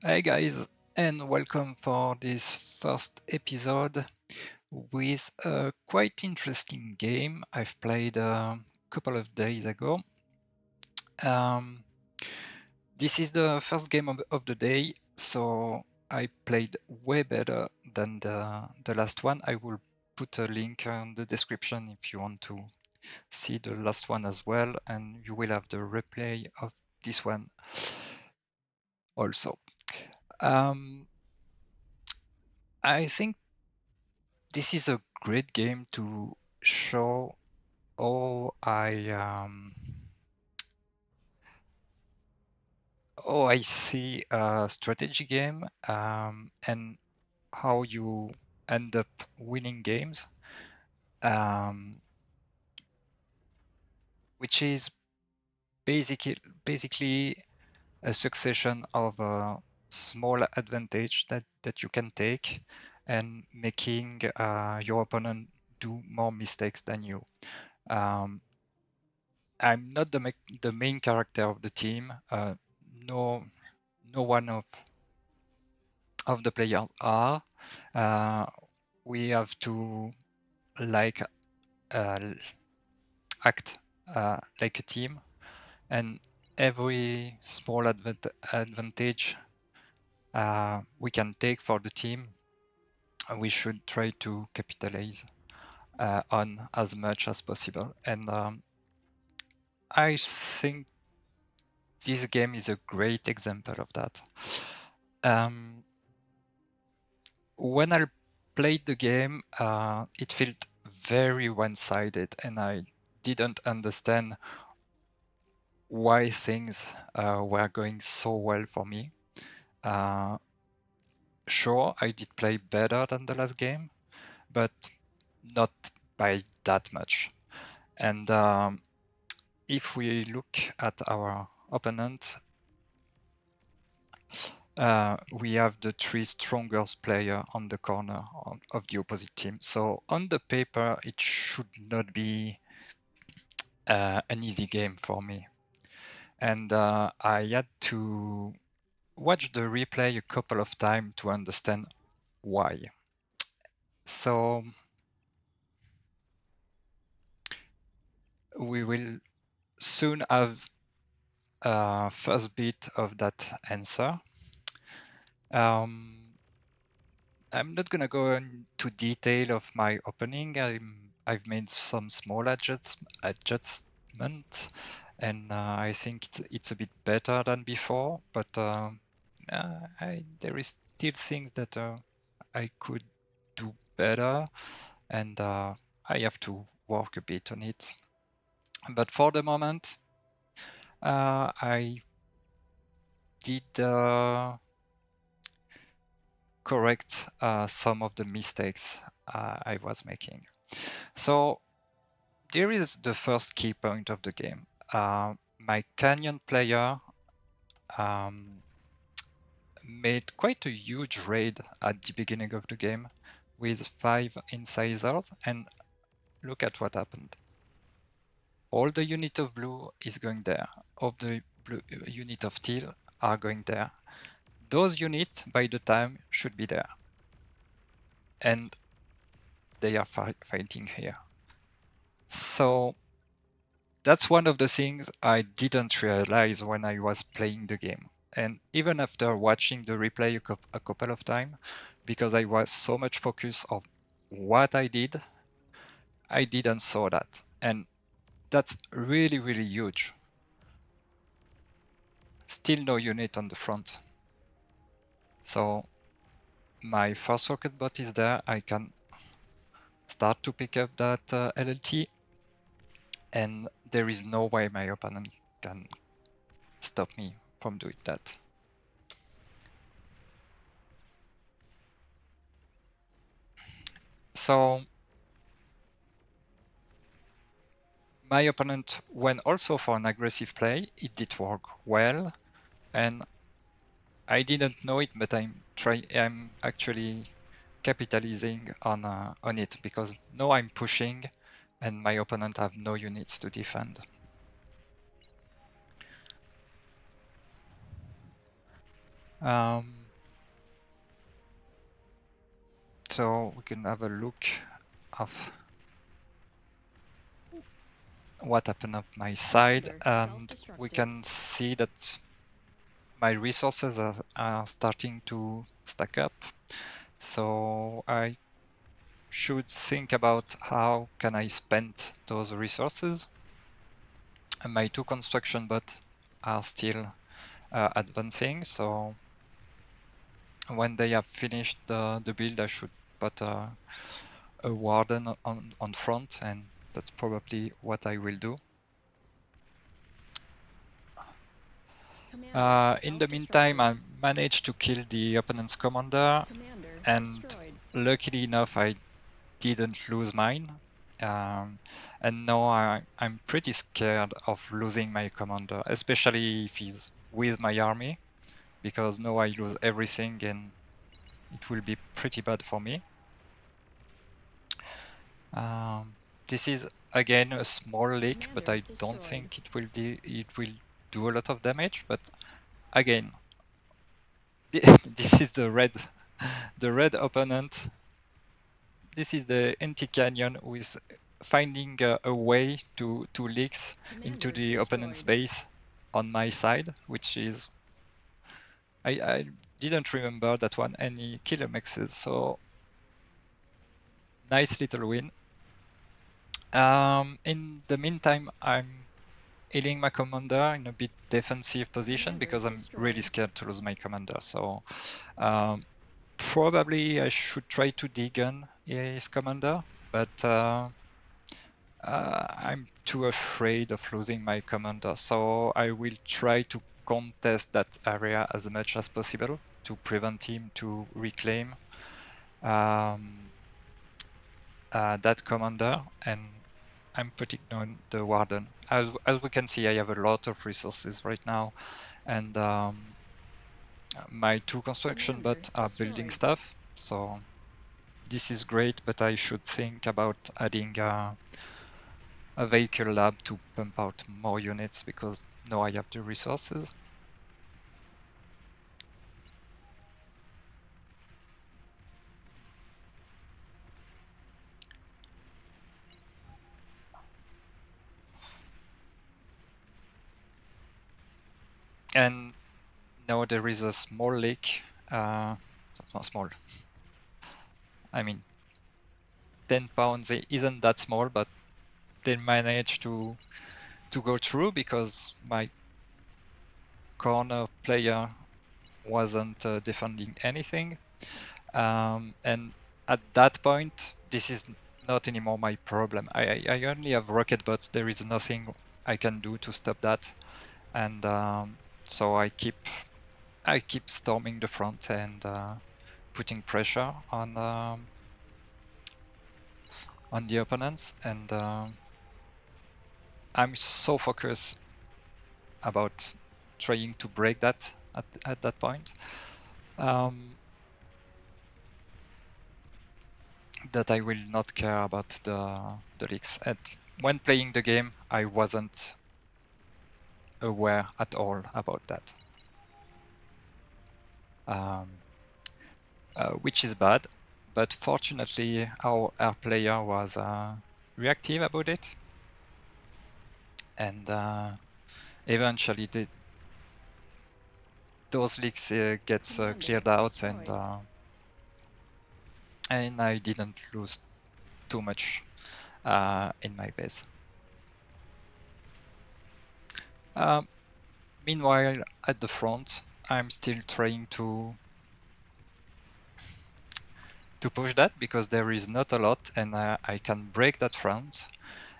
Hey guys, and welcome for this first episode with a quite interesting game I've played a couple of days ago. Um, this is the first game of the day, so I played way better than the last one. I will put a link in the description if you want to see the last one as well, and you will have the replay of this one also. Um, I think this is a great game to show how I see a strategy game and how you end up winning games, um, which is basically a succession of small advantage that you can take and making your opponent do more mistakes than you. Um, I'm not the main character of the team. No, no one of the players are. Uh, we have to like uh, act like a team, and every small advantage we can take for the team, we should try to capitalize on as much as possible. And I think this game is a great example of that. Um, when I played the game, it felt very one-sided, and I didn't understand why things were going so well for me. Uh, sure, I did play better than the last game, but not by that much. And if we look at our opponent, we have the three strongest player on the corner of the opposite team. So on the paper, it should not be an easy game for me. And I had to watch the replay a couple of times to understand why. So we will soon have a first bit of that answer. I'm not gonna go into detail of my opening. I've made some small adjustments, and I think it's a bit better than before. But there is still things that I could do better, and I have to work a bit on it. But for the moment, I did correct some of the mistakes I was making. So there is the first key point of the game. My Canyon player um, made quite a huge raid at the beginning of the game with 5 incisors, and look at what happened. All the unit of blue is going there. All the blue unit of teal are going there. Those units, by the time, should be there. And they are fighting here. So that's one of the things I didn't realize when I was playing the game. And even after watching the replay a couple of times, because I was so much focused on what I did, I didn't saw that. And that's really, really huge. Still no unit on the front. So my first rocket bot is there. I can start to pick up that LLT, and there is no way my opponent can stop me from doing that. So my opponent went also for an aggressive play. It did work well, and I didn't know it, but I'm actually capitalizing on it because now I'm pushing, and my opponent have no units to defend. So we can have a look of what happened on my side, and we can see that my resources are starting to stack up. So I should think about how can I spend those resources. And my 2 construction bots are still advancing, so when they have finished the build, I should put a warden on front, and that's probably what I will do. In the meantime, I managed to kill the opponent's commander, and luckily enough, I didn't lose mine. And now I'm pretty scared of losing my commander, especially if he's with my army, because now I lose everything and it will be pretty bad for me. This is again a small leak, but I don't think it will do a lot of damage. But again, this is the red opponent. This is the anti-canyon who is finding a way to leaks into the opponent's base on my side, which is I didn't remember that one any killer mixes, so nice little win. In the meantime, I'm healing my commander in a bit defensive position because I'm really scared to lose my commander. So probably I should try to degun his commander, but I'm too afraid of losing my commander. So I will try to contest that area as much as possible to prevent him to reclaim that commander, and I'm putting on the warden. As we can see, I have a lot of resources right now, and my 2 construction bots are building stuff, so this is great, but I should think about adding a vehicle lab to pump out more units, because now I have the resources. And now there is a small leak. That's not small. I mean, 10 pounds isn't that small, but they managed to go through because my corner player wasn't defending anything. And at that point, this is not anymore my problem. I only have rocket bots. There is nothing I can do to stop that. And so I keep storming the front and putting pressure on the opponents. And I'm so focused about trying to break that at that point. That I will not care about the leaks. And when playing the game, I wasn't aware at all about that, which is bad. But fortunately, our player was reactive about it, and eventually those leaks gets cleared out, and I didn't lose too much in my base. Meanwhile, at the front, I'm still trying to push that because there is not a lot, and I can break that front.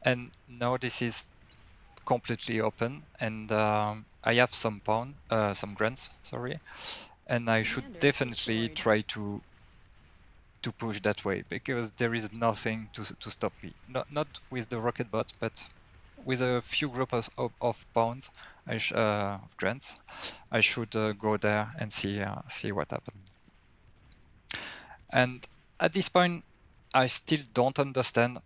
And now this is completely open, and I have some grunts, sorry, and I should definitely try to push that way because there is nothing to stop me. Not with the rocket bot, but with a few groups of pawns, of grunts, I should go there and see what happens. And at this point, I still don't understand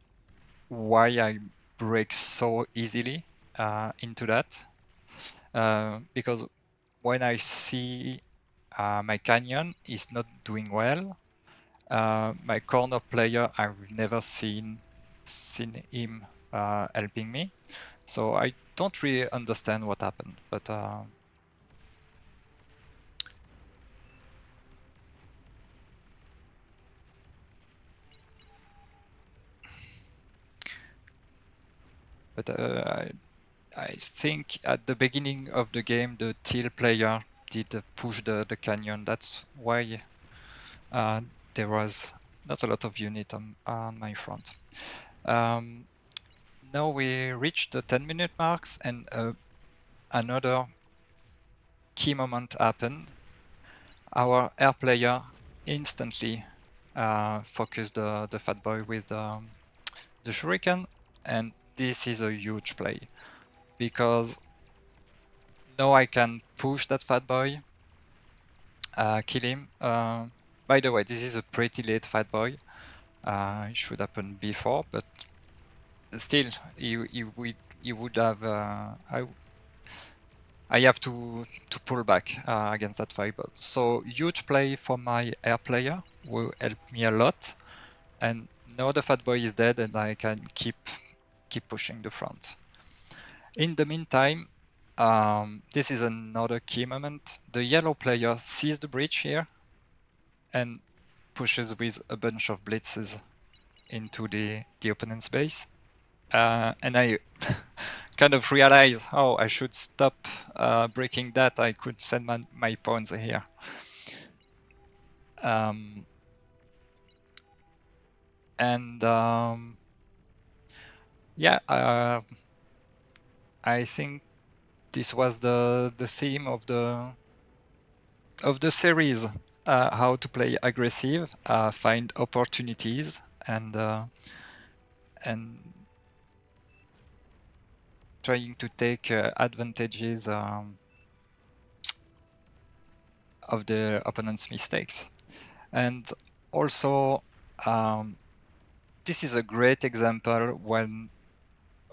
why I break so easily into that. Because when I see my canyon is not doing well. My corner player, I've never seen him helping me, so I don't really understand what happened. But I think at the beginning of the game, the teal player did push the canyon. That's why there was not a lot of unit on my front. Now we reached the 10-minute marks, and another key moment happened. Our air player instantly focused the fat boy with the shuriken, and this is a huge play because now I can push that fat boy, kill him. By the way, this is a pretty late fat boy. It should happen before, but still, he would have. I have to pull back against that fiber. So huge play for my air player will help me a lot. And now the fat boy is dead, and I can keep pushing the front. In the meantime, this is another key moment. The yellow player sees the breach here and pushes with a bunch of blitzes into the opponent's base. And I kind of realize, oh, I should stop breaking that. I could send my pawns here. Yeah, I think this was the theme of the series. How to play aggressive, find opportunities, and trying to take advantages of the opponent's mistakes. And also, this is a great example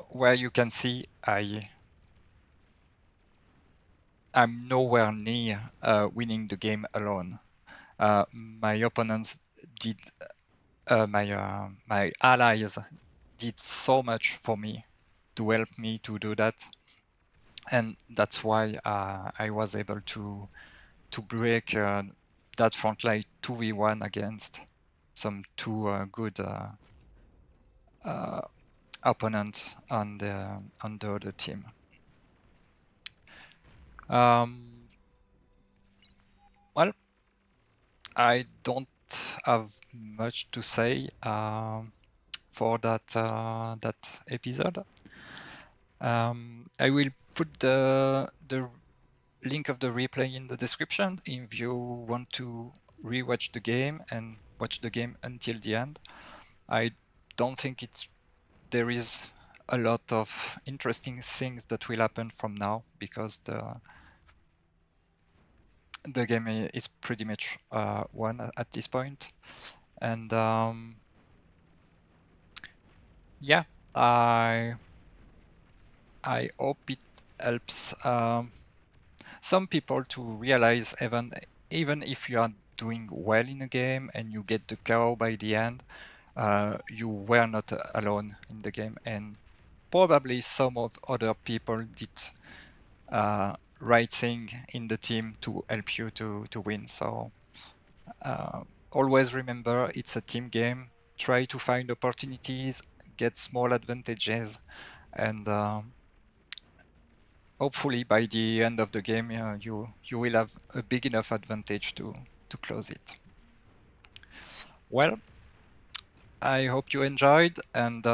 where you can see I'm nowhere near winning the game alone. My opponents did, my allies did so much for me to help me to do that, and that's why I was able to break that frontline 2v1 against some two good opponents on the other team. Well, I don't have much to say for that episode. I will put the link of the replay in the description if you want to rewatch the game and watch the game until the end. I don't think there is a lot of interesting things that will happen from now because the game is pretty much won at this point. And yeah, I hope it helps some people to realize even if you are doing well in a game and you get the KO by the end, you were not alone in the game, and probably some of other people did right thing in the team to help you to win. So always remember, it's a team game. Try to find opportunities, get small advantages, and hopefully by the end of the game you will have a big enough advantage to close it. Well, I hope you enjoyed, and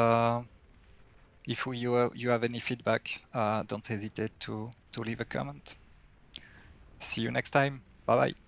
if you have any feedback, don't hesitate to leave a comment. See you next time. Bye bye.